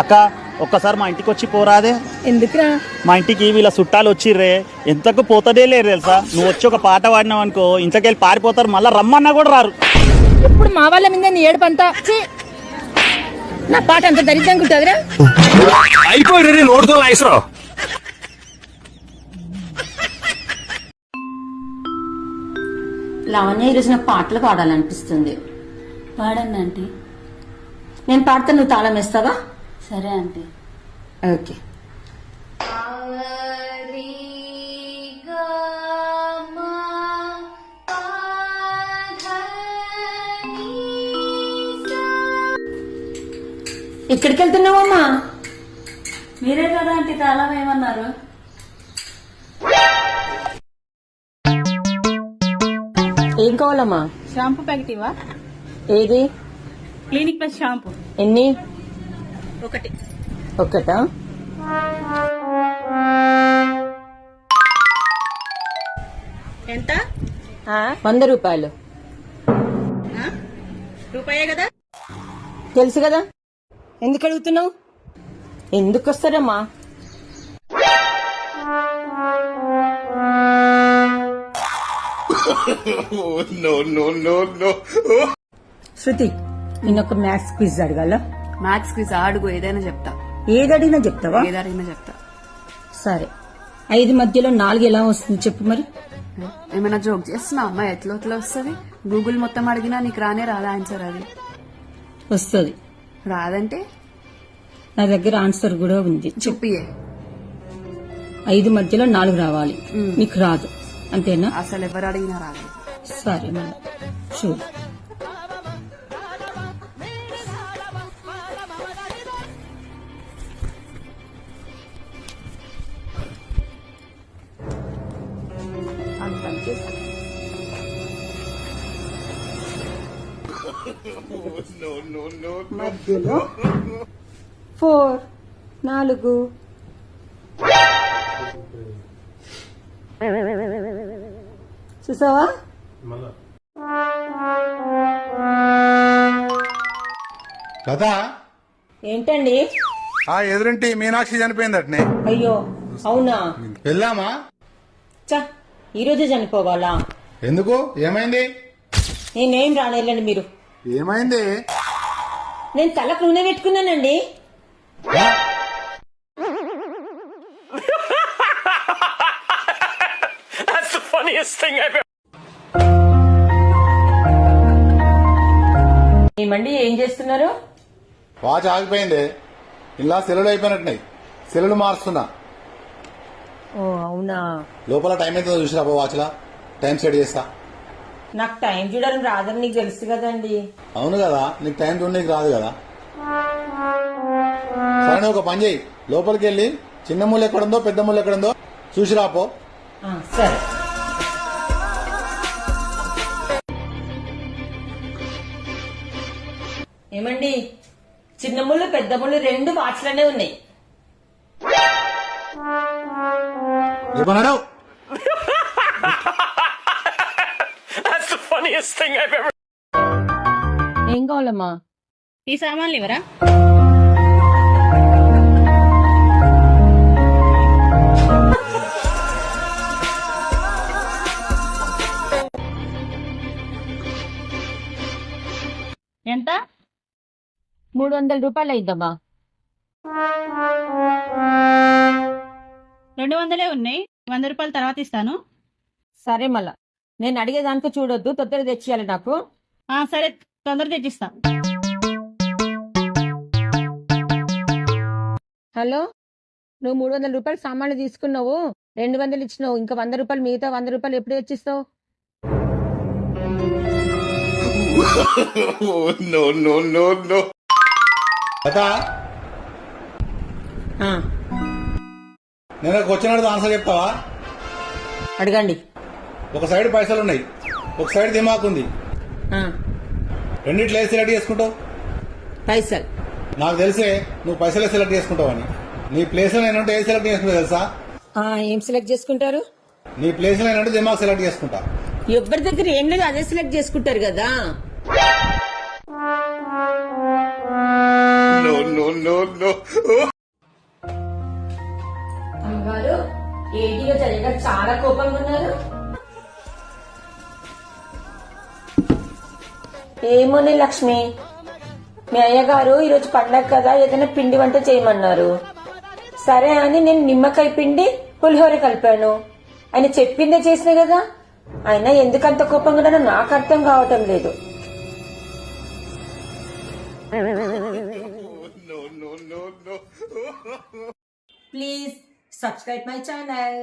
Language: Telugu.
అక్క ఒక్కసారి మా ఇంటికి వచ్చి పోరాదే. ఎందుకురా? మా ఇంటికి వీళ్ళ చుట్టాలు వచ్చిర్రే, ఎంతకు పోతదే లేరు తెలుసా. నువ్వు వచ్చి ఒక పాట పాడినావు అనుకో ఇంతకెళ్ళి పారిపోతారు, మళ్ళీ రమ్మన్నా కూడా రారు. ఇప్పుడు మా వాళ్ళ మీద నీ ఏడుపంతా నా పాట అంత దరిద్రంగా ఉంటుందిరా. అయిపోయి నోడుతో ఐసరా. లావణ్య ఈరోజు నాకు పాటలు పాడాలనిపిస్తుంది. పాడండి ఆంటీ. నేను పాడితే నువ్వు తాళం వేస్తావా? సరే ఆంటీ. ఓకే. ఎక్కడికి వెళ్తున్నావమ్మా? మీరే కదా ఆంటీ తాళం ఏమన్నారు? ఏం కావాలమ్మా? షాంపూ ప్యాకెట్ ఇవ్వా? ఏది? Clinic Plus shampoo. ఎన్ని? ఒకటి. ఒక్కటా? ఎంత? 100 రూపాయలు. రూపాయే కదా? తెలుసు కదా. ఎందుకు అడుగుతున్నావు? ఎందుకు వస్తారమ్మా? శృతి, నేను ఒక మ్యాథ్స్ క్విజ్ అడగాల? మ్యాథ్స్ క్విజ్ అడుగు, ఏదైనా చెప్తా. ఏది అడిగినా చెప్తావా? ఏదైనా చెప్తా. సరే, 5 మధ్యలో 4 ఎలా వస్తుంది చెప్పు మరి. ఏమైనా జోక్ చేస్తున్నా అమ్మాయి? ఎట్లా వస్తుంది? గూగుల్ మొత్తం అడిగినా నీకు రానే రాదా ఆన్సర్? అది వస్తుంది. రాదంటే నా దగ్గర ఆన్సర్ కూడా ఉంది. చెప్పియే. 5 మధ్యలో 4 రావాలి. నీకు రాదు అంతేనా? అసలు ఎవరు అడిగినా రాదు. సరే మళ్ళీ చూడు. మధ్యలో 4 4 చూసావా? కదా ఏంటండి? ఆ ఎదురింటి మీనాక్షి చనిపోయిందటనే. అయ్యో అవునా? వెళ్దామా? చా, ఈరోజే చనిపోవాలా? ఎందుకు? ఏమైంది? నేనేం రానేళ్ళండి. మీరు ఏమైంది? నేను తలకు నూనె పెట్టుకున్నానండి. ఏమండి ఏం చేస్తున్నారు? వాచ్ ఆగిపోయింది. ఇలా సెలవులు అయిపోయినట్టున్నాయి. సెలవులు మారుస్తున్నా. ఓ అవునా? లోపల టైం అయితే చూసిరా వాచ్లా. టైం సెట్ చేస్తా. నాకు టైం చూడడం రాదని నీకు తెలుసు కదండి. అవును కదా, నీకు టైం చూడడానికి రాదు కదా. సరే ఒక పని చేయి, లోపలికి వెళ్ళి చిన్న ముళ్ళు ఎక్కడుందో పెద్ద ముళ్ళు ఎక్కడుందో చూసిరాపో. సరే. ఏమండి, చిన్న ముళ్ళు పెద్ద ముళ్ళు 2 వాచ్లనే ఉన్నాయి. ఏమన్నాడు? ఏం కావాలమ్మా? ఈ సామాన్లు ఇవరా? ఎంత? 300 రూపాయలు అయిద్దమ్మా. 200 ఉన్నాయి. 100 రూపాయలు తర్వాత ఇస్తాను. సరే మళ్ళా నేను అడిగేదానికి చూడొద్దు, తొందరగా తెచ్చియాలి నాకు. సరే, తొందర తెచ్చిస్తా. హలో, నువ్వు 300 రూపాయలు సామాన్లు తీసుకున్నావు, 200 ఇచ్చినావు. ఇంకా 100 రూపాయలు, మిగతా 100 రూపాయలు ఎప్పుడు తెచ్చిస్తావు? కదా నేను వచ్చినట్టు ఆన్సర్ చెప్తావా? అడగండి. ఒక సైడ్ పైసలు ఉన్నాయి, ఒక సైడ్ దిమాక్ ఉంది. రెండిట్లో సెలెక్ట్ చేసుకుంటావు? పైసలు. నాకు తెలిసే నువ్వు పైసలే సెలెక్ట్ చేసుకుంటావని. నీ ప్లేస్ లో నేనంటే ఏది సెలెక్ట్ చేసుకుంటా తెలుసా? ఏం సెలెక్ట్ చేసుకుంటారు? నీ ప్లేస్ లో నేనంటే దిమాగ్ సెలెక్ట్ చేసుకుంటా. ఎవరి దగ్గర ఏం లేదు, అదే సెలెక్ట్ చేసుకుంటారు కదా. No, no, అమ్మగారు ఏంటిలో జరిగా చాలా కోపంగా ఉన్నారు. ఏమోనే లక్ష్మి, మీ అయ్యగారు ఈరోజు పండగ కదా ఏదైనా పిండి వంట చేయమన్నారు. సరే అని నేను నిమ్మకాయ పిండి పులిహోర కలిపాను. ఆయన చెప్పిందే చేసిన కదా, అయినా ఎందుకంత కోపంగా ఉన్నానో నాకు అర్థం కావటం లేదు. Please subscribe my channel.